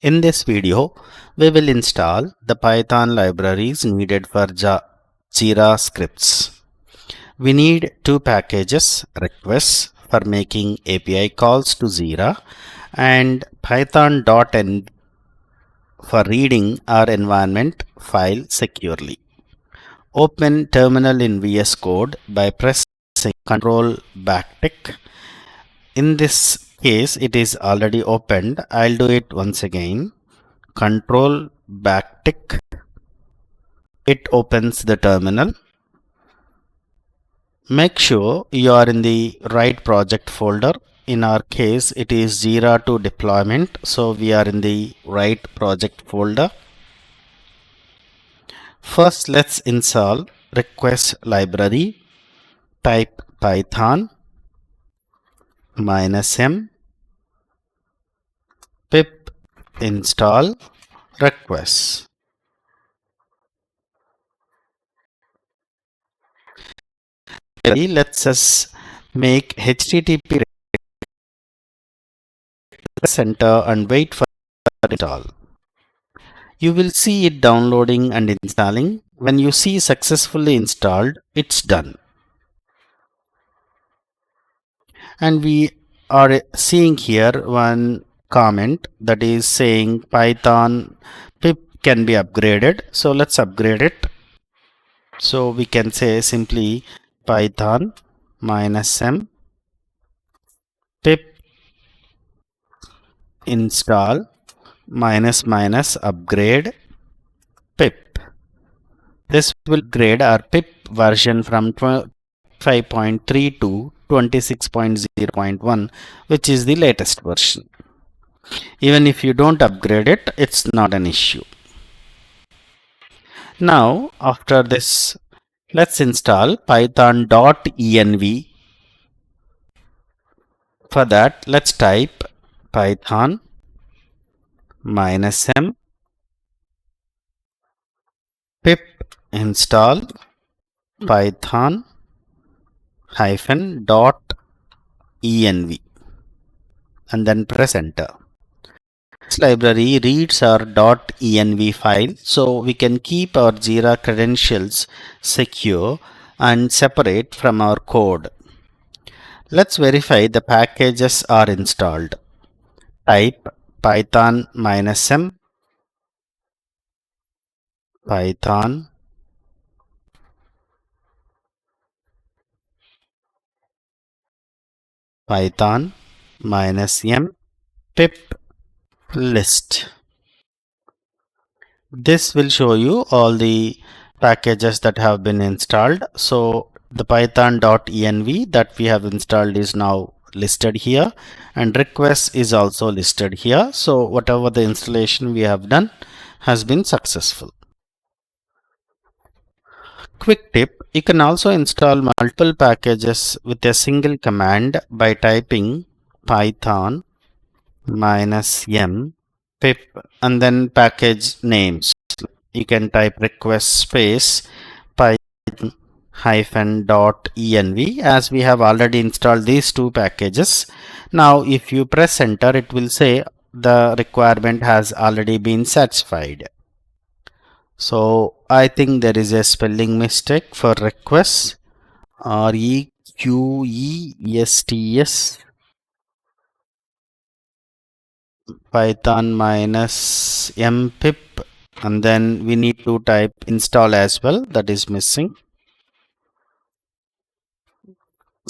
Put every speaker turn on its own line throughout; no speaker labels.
In this video, we will install the Python libraries needed for Jira scripts. We need two packages, requests for making API calls to Jira and python-dotenv for reading our environment file securely. Open terminal in VS Code by pressing Ctrl backtick. In this case, it is already opened. I'll do it once again. Control backtick. It opens the terminal. Make sure you are in the right project folder. In our case, it is Jira 2 deployment, so we are in the right project folder. First, let's install request library. Type python -m pip install requests. Let's us make HTTP center and wait for install. You will see it downloading and installing. When you see successfully installed, it's done. And we are seeing here one comment that is saying Python pip can be upgraded. So let's upgrade it. So we can say simply python -m pip install upgrade pip. This will upgrade our pip version from 5.3 to 26.0.1, which is the latest version. Even if you don't upgrade it, it's not an issue. Now, after this, let's install python-dotenv. For that, let's type python -m pip install python -dotenv and then press enter. This library reads our .env file, so we can keep our Jira credentials secure and separate from our code. Let's verify the packages are installed. Type python -m python -m pip list. This will show you all the packages that have been installed. So the python.env that we have installed is now listed here, and request is also listed here. So whatever the installation we have done has been successful. Quick tip: you can also install multiple packages with a single command by typing python -m pip and then package names. You can type request space python -dotenv, as we have already installed these two packages. Now if you press enter, it will say the requirement has already been satisfied. So I think there is a spelling mistake for request. requests python -m pip, and then we need to type install as well. That is missing.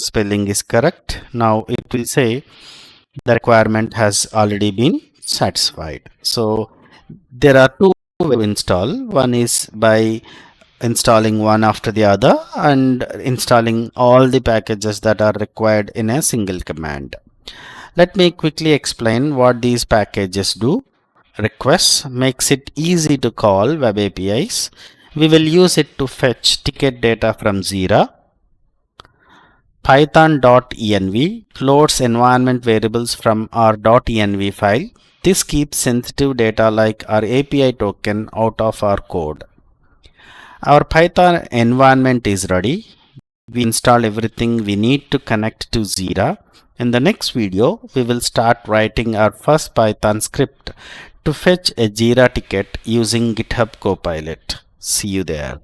Spelling is correct. Now it will say the requirement has already been satisfied. So there are two ways to install. One is by installing one after the other and installing all the packages that are required in a single command. Let me quickly explain what these packages do. Requests makes it easy to call web APIs. We will use it to fetch ticket data from Jira. Python.env loads environment variables from our .env file. This keeps sensitive data like our API token out of our code. Our Python environment is ready. We install everything we need to connect to Jira, In the next video, we will start writing our first Python script to fetch a Jira ticket using GitHub Copilot. See you there.